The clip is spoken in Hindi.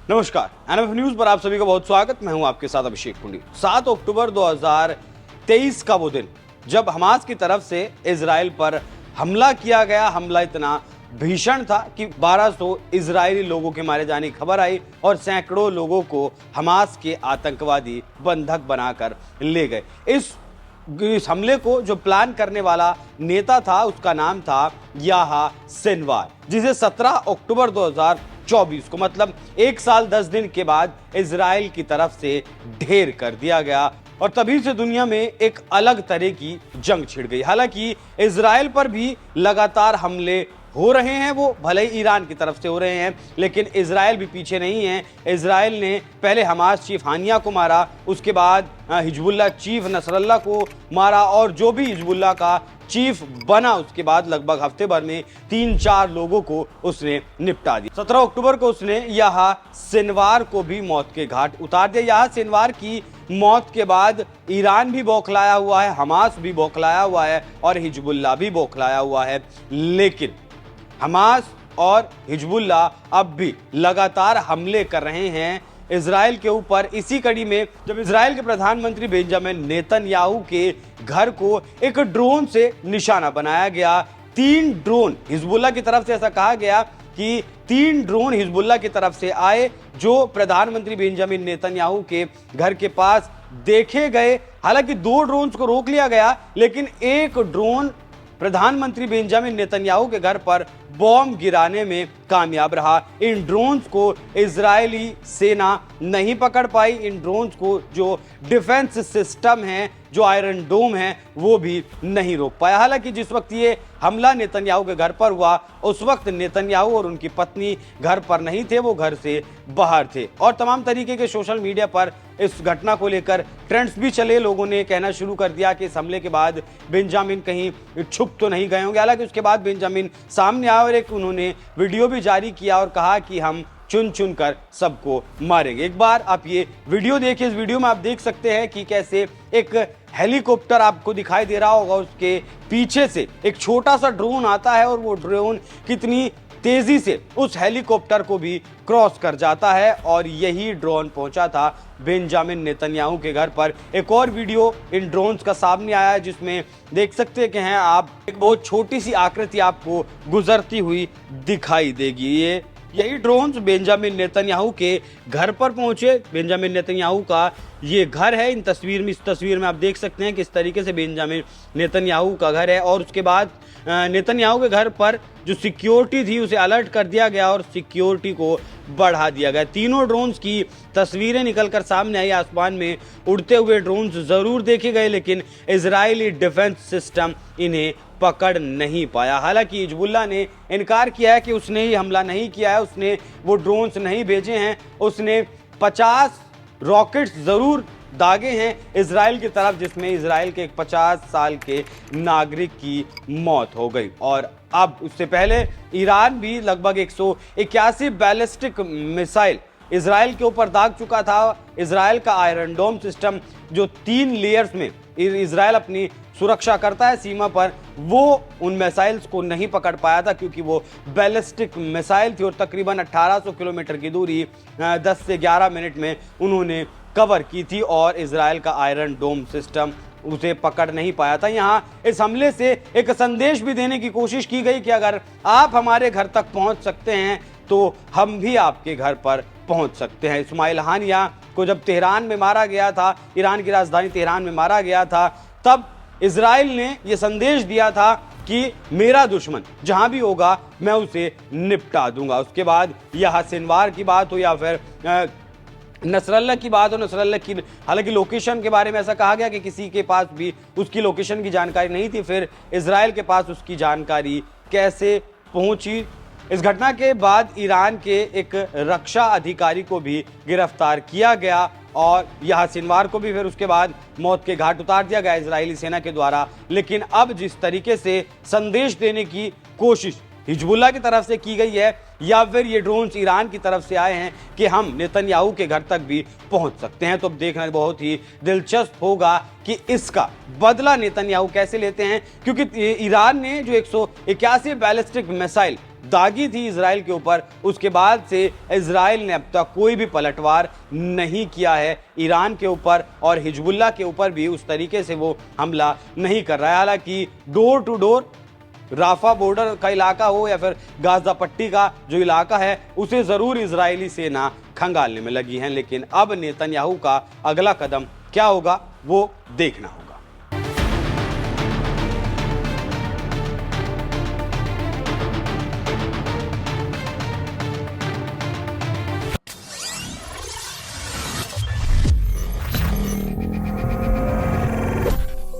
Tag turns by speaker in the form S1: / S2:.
S1: नमस्कार, एनएफ न्यूज पर आप सभी का बहुत स्वागत। मैं हूं आपके साथ अभिषेक कुंडी। 7 अक्टूबर 2023 का वो दिन जब हमास की तरफ से इजराइल पर हमला किया गया। हमला इतना भीषण था कि 1200 इजरायली लोगों के मारे जाने की खबर आई और सैकड़ों लोगों को हमास के आतंकवादी बंधक बनाकर ले गए। इस हमले को जो प्लान करने वाला नेता था उसका नाम था याह्या सिनवार, जिसे 17 अक्टूबर 2024 को मतलब 1 साल 10 दिन के बाद इजराइल की तरफ से ढेर कर दिया गया और तभी से दुनिया में एक अलग तरह की जंग छिड़ गई। हालांकि इजराइल पर भी लगातार हमले हो रहे हैं, वो भले ही ईरान की तरफ से हो रहे हैं, लेकिन इजराइल भी पीछे नहीं है। इजराइल ने पहले हमास चीफ हानिया को मारा, उसके बाद हिजबुल्लाह चीफ नसरल्लाह को मारा और जो भी हिजबुल्लाह का चीफ बना उसके बाद लगभग हफ्ते भर में 3-4 लोगों को उसने निपटा दिया। 17 अक्टूबर को उसने याह्या सिनवार को भी मौत के घाट उतार दिया। याह्या सिनवार की मौत के बाद ईरान भी बौखलाया हुआ है, हमास भी बौखलाया हुआ है और हिजबुल्लाह भी बौखलाया हुआ है। लेकिन हमास और हिजबुल्लाह अब भी लगातार हमले कर रहे हैं इजराइल के ऊपर। इसी कड़ी में जब इजराइल के प्रधानमंत्री बेंजामिन नेतन्याहू के घर को एक ड्रोन से निशाना बनाया गया। 3 ड्रोन हिजबुल्लाह की तरफ से, ऐसा कहा गया कि 3 ड्रोन हिजबुल्लाह की तरफ से आए जो प्रधानमंत्री बेंजामिन नेतन्याहू के घर के पास देखे गए। हालांकि 2 ड्रोन्स को रोक लिया गया, लेकिन एक ड्रोन प्रधानमंत्री बेंजामिन नेतन्याहू के घर पर बॉम्ब गिराने में कामयाब रहा। इन ड्रोन्स को इजरायली सेना नहीं पकड़ पाई। इन ड्रोन्स को जो डिफेंस सिस्टम है, जो आयरन डोम है, वो भी नहीं रोक पाया। हालांकि जिस वक्त ये हमला नेतन्याहू के घर पर हुआ उस वक्त नेतन्याहू और उनकी पत्नी घर पर नहीं थे, वो घर से बाहर थे और तमाम तरीके के सोशल मीडिया पर इस घटना को लेकर ट्रेंड्स भी चले। लोगों ने कहना शुरू कर दिया कि इस हमले के बाद बेंजामिन कहीं छुप तो नहीं गए होंगे। हालांकि उसके बाद बेंजामिन सामने आए और एक उन्होंने वीडियो भी जारी किया और कहा कि हम चुन चुन कर सबको मारेंगे। एक बार आप ये वीडियो देखिए। इस वीडियो में आप देख सकते हैं कि कैसे एक हेलीकॉप्टर आपको दिखाई दे रहा होगा, उसके पीछे से एक छोटा सा ड्रोन आता है और वो ड्रोन कितनी तेजी से उस हेलीकॉप्टर को भी क्रॉस कर जाता है और यही ड्रोन पहुंचा था बेंजामिन नेतन्याहू के घर पर। एक और वीडियो इन ड्रोन्स का सामने आया है जिसमें देख सकते हैं हैं आप, एक बहुत छोटी सी आकृति आपको गुजरती हुई दिखाई देगी। यही ड्रोन्स बेंजामिन नेतन्याहू के घर पर पहुंचे। बेंजामिन नेतन्याहू का ये घर है। इस तस्वीर में आप देख सकते हैं किस तरीके से बेंजामिन नेतन्याहू का घर है और उसके बाद नेतन्याहू के घर पर जो सिक्योरिटी थी उसे अलर्ट कर दिया गया और सिक्योरिटी को बढ़ा दिया गया। तीनों ड्रोन्स की तस्वीरें निकलकर सामने आई। आसमान में उड़ते हुए ड्रोन्स जरूर देखे गए, लेकिन इजरायली डिफेंस सिस्टम इन्हें पकड़ नहीं पाया। हालांकि हिजबुल्लाह ने इनकार किया है कि उसने ही हमला नहीं किया है, उसने वो ड्रोन्स नहीं भेजे हैं। उसने 50 रॉकेट्स जरूर दागे हैं इजराइल की तरफ, जिसमें इजराइल के एक 50 साल के नागरिक की मौत हो गई। और अब उससे पहले ईरान भी लगभग 181 बैलिस्टिक मिसाइल इजराइल के ऊपर दाग चुका था। इजराइल का आयरन डोम सिस्टम जो 3 लेयर्स में इजराइल अपनी सुरक्षा करता है सीमा पर, वो उन मिसाइल्स को नहीं पकड़ पाया था क्योंकि वो बैलिस्टिक मिसाइल थी और तकरीबन 1800 किलोमीटर की दूरी 10 से 11 मिनट में उन्होंने कवर की थी और इजराइल का आयरन डोम सिस्टम उसे पकड़ नहीं पाया था। यहाँ इस हमले से एक संदेश भी देने की कोशिश की गई कि अगर आप हमारे घर तक पहुंच सकते हैं तो हम भी आपके घर पर पहुंच सकते हैं। इस्माइल हानिया को जब तेहरान में मारा गया था, ईरान की राजधानी तेहरान में मारा गया था, तब इजराइल ने यह संदेश दिया था कि मेरा दुश्मन जहां भी होगा मैं उसे निपटा दूंगा। उसके बाद याह्या सिनवार की बात हो या फिर नसरल्लाह की बात हो, नसरल्लाह की हालांकि लोकेशन के बारे में ऐसा कहा गया कि किसी के पास भी उसकी लोकेशन की जानकारी नहीं थी। फिर इजराइल के पास उसकी जानकारी कैसे पहुंची? इस घटना के बाद ईरान के एक रक्षा अधिकारी को भी गिरफ्तार किया गया और याह्या सिनवार को भी फिर उसके बाद मौत के घाट उतार दिया गया इजरायली सेना के द्वारा। लेकिन अब जिस तरीके से संदेश देने की कोशिश हिजबुल्लाह की तरफ से की गई है या फिर ये ड्रोन्स ईरान की तरफ से आए हैं कि हम नेतन्याहू के घर तक भी पहुंच सकते हैं। तो अब देखना बहुत ही दिलचस्प होगा कि इसका बदला नेतन्याहू कैसे लेते हैं, क्योंकि ईरान ने जो 181 बैलिस्टिक मिसाइल दागी थी इजराइल के ऊपर, उसके बाद से इजराइल ने अब तक कोई भी पलटवार नहीं किया है ईरान के ऊपर, और हिजबुल्लाह के ऊपर भी उस तरीके से वो हमला नहीं कर रहा है। हालांकि door to door Rafah border का इलाका हो या फिर गाजा पट्टी का जो इलाका है, उसे जरूर इजरायली सेना खंगालने में लगी है। लेकिन अब नेतन्याहू का अगला कदम क्या होगा वो देखना होगा।